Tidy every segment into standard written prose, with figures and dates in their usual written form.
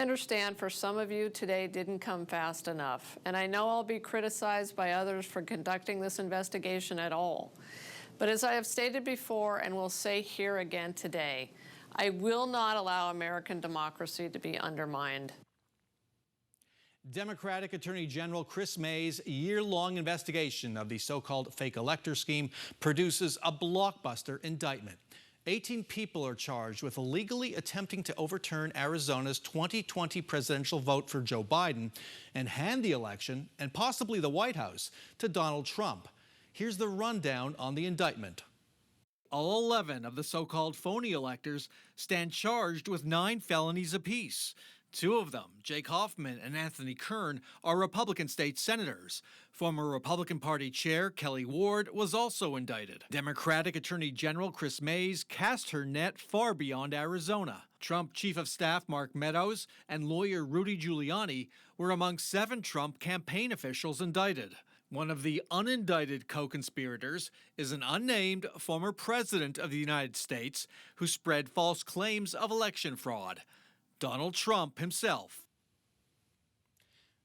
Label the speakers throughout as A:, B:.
A: I understand for some of you today didn't come fast enough, and I know I'll be criticized by others for conducting this investigation at all. But as I have stated before and will say here again today, I will not allow American democracy to be undermined.
B: Democratic Attorney General Kris Mayes' year-long investigation of the so-called fake elector scheme produces a blockbuster indictment. 18 people are charged with illegally attempting to overturn Arizona's 2020 presidential vote for Joe Biden and hand the election and possibly the White House to Donald Trump. Here's the rundown on the indictment. All 11 of the so-called phony electors stand charged with 9 felonies apiece. 2 of them, Jake Hoffman and Anthony Kern, are Republican state senators. Former Republican Party Chair Kelly Ward was also indicted. Democratic Attorney General Kris Mayes cast her net far beyond Arizona. Trump Chief of Staff Mark Meadows and lawyer Rudy Giuliani were among 7 Trump campaign officials indicted. One of the unindicted co-conspirators is an unnamed former president of the United States who spread false claims of election fraud. Donald Trump himself.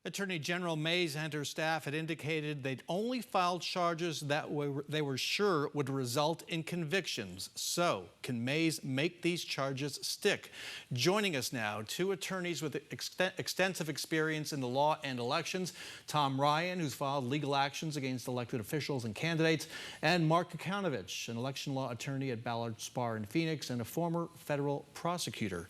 B: Attorney General Mayes and her staff had indicated they'd only filed charges that they were sure would result in convictions. So, can Mayes make these charges stick? Joining us now, 2 attorneys with extensive experience in the law and elections. Tom Ryan, who's filed legal actions against elected officials and candidates, and Mark Kokanovich, an election law attorney at Ballard Spahr in Phoenix and a former federal prosecutor.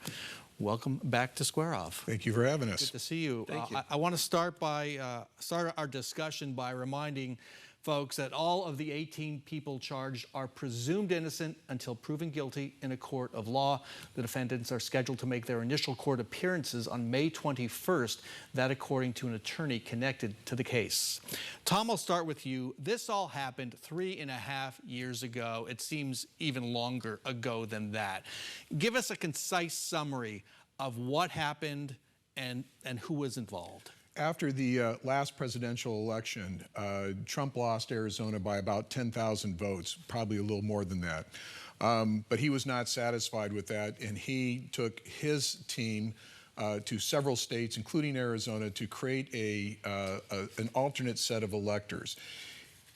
B: Welcome back to Square Off.
C: Thank you for having us.
B: Good to see you.
C: Thank you.
B: I want to start our discussion by reminding folks that all of the 18 people charged are presumed innocent until proven guilty in a court of law. The defendants are scheduled to make their initial court appearances on May 21st, that according to an attorney connected to the case. Tom, I'll start with you. This all happened 3.5 years ago. It seems even longer ago than that. Give us a concise summary of what happened and who was involved.
C: After the last presidential election, Trump lost Arizona by about 10,000 votes, probably a little more than that. But he was not satisfied with that, and he took his team to several states, including Arizona, to create an alternate set of electors.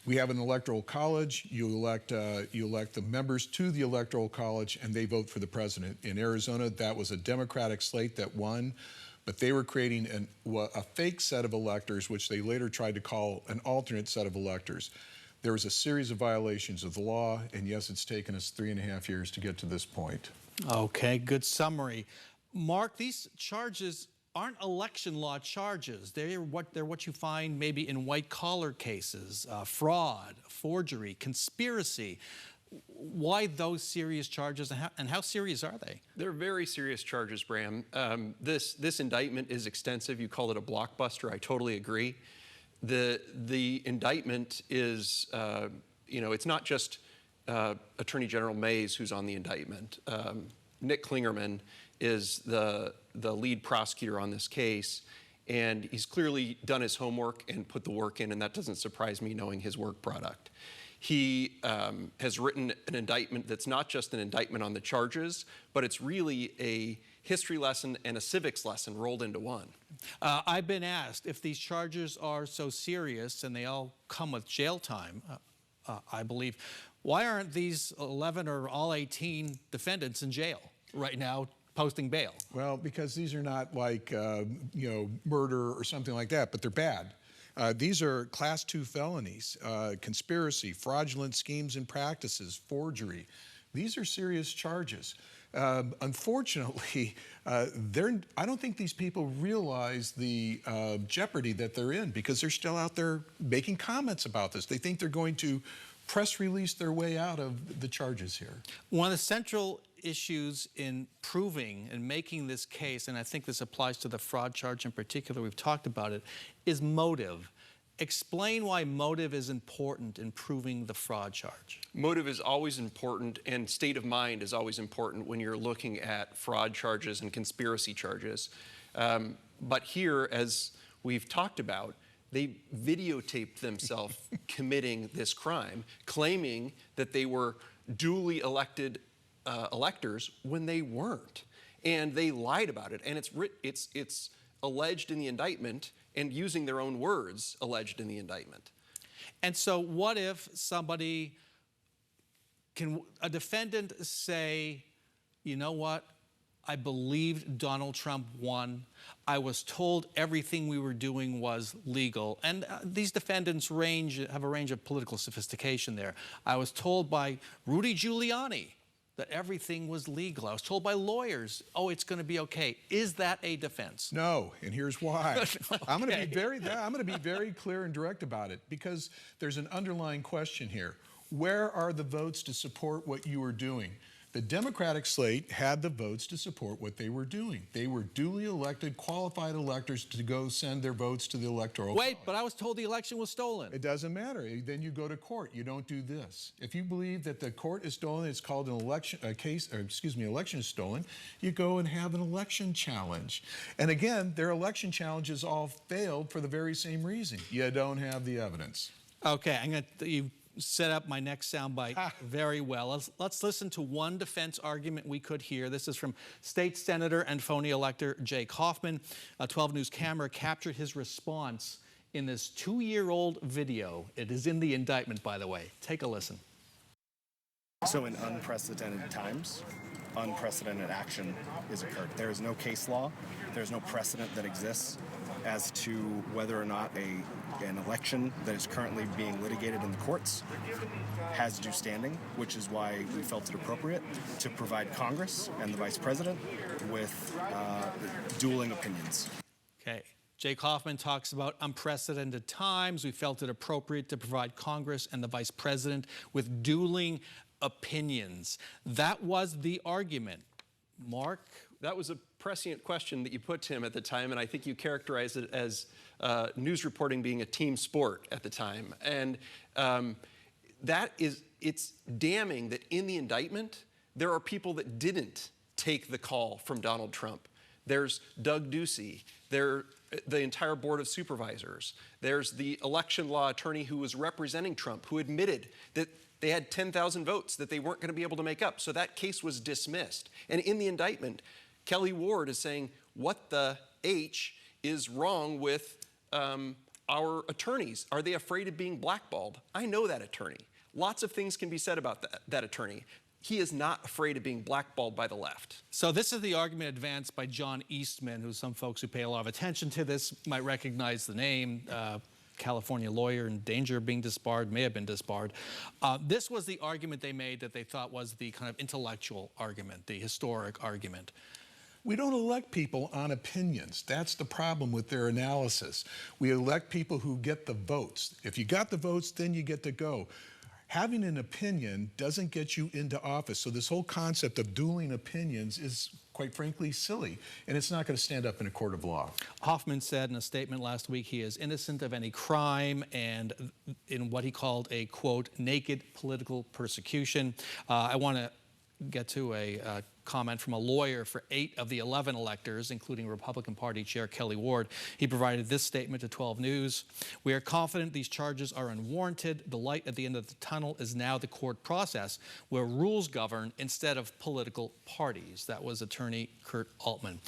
C: We have an electoral college. You elect the members to the electoral college, and they vote for the president. In Arizona, that was a Democratic slate that won. But they were creating a fake set of electors, which they later tried to call an alternate set of electors. There was a series of violations of the law, and yes, it's taken us 3.5 years to get to this point.
B: Okay, good summary. Mark, these charges aren't election law charges. They're what you find maybe in white-collar cases, fraud, forgery, conspiracy. Why those serious charges, and how serious are they?
D: They're very serious charges, Bram. This indictment is extensive. You call it a blockbuster. I totally agree. The indictment is, it's not just Attorney General Mayes who's on the indictment. Nick Klingerman is the lead prosecutor on this case, and he's clearly done his homework and put the work in, and that doesn't surprise me knowing his work product. He has written an indictment that's not just an indictment on the charges, but it's really a history lesson and a civics lesson rolled into one.
B: I've been asked if these charges are so serious and they all come with jail time, I believe, why aren't these 11 or all 18 defendants in jail right now posting bail?
C: Well, because these are not like, murder or something like that, but they're bad. These are Class 2 felonies, conspiracy, fraudulent schemes and practices, forgery. These are serious charges. Unfortunately, I don't think these people realize the jeopardy that they're in, because they're still out there making comments about this. They think they're going to press release their way out of the charges here.
B: One of the central issues in proving and making this case, and I think this applies to the fraud charge in particular, we've talked about it, is motive. Explain why motive is important in proving the fraud charge.
D: Motive is always important, and state of mind is always important when you're looking at fraud charges and conspiracy charges. But here, as we've talked about, they videotaped themselves committing this crime, claiming that they were duly elected electors when they weren't. and they lied about it, and it's alleged in the indictment, and using their own words alleged in the indictment.
B: And so what if a defendant say, you know what, I believed Donald Trump won. I was told everything we were doing was legal. And these defendants have a range of political sophistication there. I was told by Rudy Giuliani that everything was legal. I was told by lawyers, oh, it's going to be okay. Is that a defense?
C: No, and here's why.
B: Okay.
C: I'm going to be very clear and direct about it, because there's an underlying question here. Where are the votes to support what you were doing? The Democratic slate had the votes to support what they were doing. They were duly elected, qualified electors to go send their votes to the electoral college.
B: Wait, but I was told the election was stolen.
C: It doesn't matter. Then you go to court. You don't do this. If you believe that the court is stolen, it's called an election election is stolen, you go and have an election challenge. And again, their election challenges all failed for the very same reason. You don't have the evidence.
B: Okay, you set up my next soundbite very well. Let's listen to one defense argument we could hear. This is from State Senator and phony elector Jake Hoffman. A 12 News camera captured his response in this 2-year-old video. It is in the indictment, by the way. Take a listen.
E: So in unprecedented times, unprecedented action is occurred. There is no case law, there's no precedent that exists as to whether or not an election that is currently being litigated in the courts has due standing, which is why we felt it appropriate to provide Congress and the Vice President with dueling opinions.
B: Okay. Jake Hoffman talks about unprecedented times. We felt it appropriate to provide Congress and the Vice President with dueling opinions. That was the argument. Mark?
D: That was a prescient question that you put to him at the time, and I think you characterized it as news reporting being a team sport at the time. And it's damning that in the indictment, there are people that didn't take the call from Donald Trump. There's Doug Ducey, the entire board of supervisors. There's the election law attorney who was representing Trump, who admitted that they had 10,000 votes that they weren't going to be able to make up. So that case was dismissed. And in the indictment, Kelly Ward is saying, what the H is wrong with our attorneys? Are they afraid of being blackballed? I know that attorney. Lots of things can be said about that attorney. He is not afraid of being blackballed by the left.
B: So this is the argument advanced by John Eastman, who some folks who pay a lot of attention to this might recognize the name. California lawyer in danger of being disbarred, may have been disbarred. This was the argument they made that they thought was the kind of intellectual argument, the historic argument.
C: We don't elect people on opinions. That's the problem with their analysis. We elect people who get the votes. If you got the votes, then you get to go. Having an opinion doesn't get you into office. So this whole concept of dueling opinions is, quite frankly, silly. And it's not going to stand up in a court of law.
B: Hoffman said in a statement last week he is innocent of any crime and in what he called a, quote, naked political persecution. I want to get to a comment from a lawyer for 8 of the 11 electors, including Republican Party Chair Kelly Ward. He provided this statement to 12 News. We are confident these charges are unwarranted. The light at the end of the tunnel is now the court process where rules govern instead of political parties. That was attorney Kurt Altman.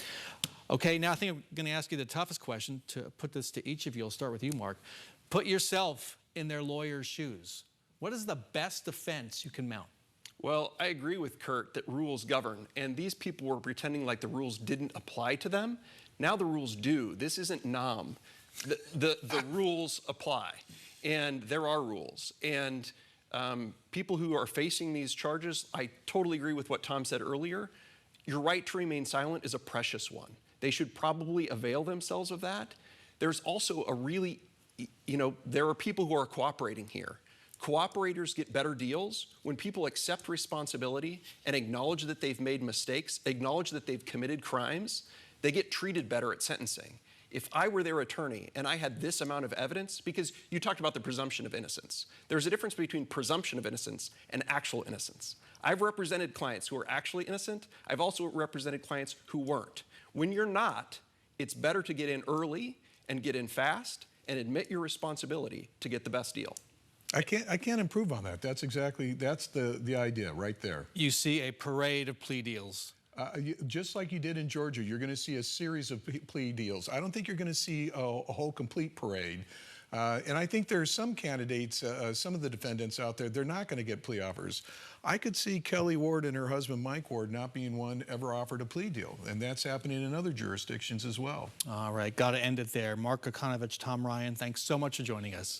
B: Okay, now I think I'm going to ask you the toughest question to put this to each of you. I'll start with you, Mark. Put yourself in their lawyer's shoes. What is the best defense you can mount?
D: Well, I agree with Kurt that rules govern, and these people were pretending like the rules didn't apply to them. Now the rules do. This isn't NOM. The rules apply, and there are rules. And people who are facing these charges, I totally agree with what Tom said earlier. Your right to remain silent is a precious one. They should probably avail themselves of that. There's also a really, there are people who are cooperating here. Cooperators get better deals when people accept responsibility and acknowledge that they've made mistakes, acknowledge that they've committed crimes. They get treated better at sentencing. If I were their attorney and I had this amount of evidence, because you talked about the presumption of innocence. There's a difference between presumption of innocence and actual innocence. I've represented clients who are actually innocent. I've also represented clients who weren't. When you're not, it's better to get in early and get in fast and admit your responsibility to get the best deal.
C: I can't improve on that. That's the idea right there.
B: You see a parade of plea deals.
C: Just like you did in Georgia, you're going to see a series of plea deals. I don't think you're going to see a whole complete parade. And I think there's some candidates, some of the defendants out there, they're not going to get plea offers. I could see Kelly Ward and her husband Mike Ward not being one ever offered a plea deal. And that's happening in other jurisdictions as well.
B: All right, got to end it there. Mark Kokanovich, Tom Ryan, thanks so much for joining us.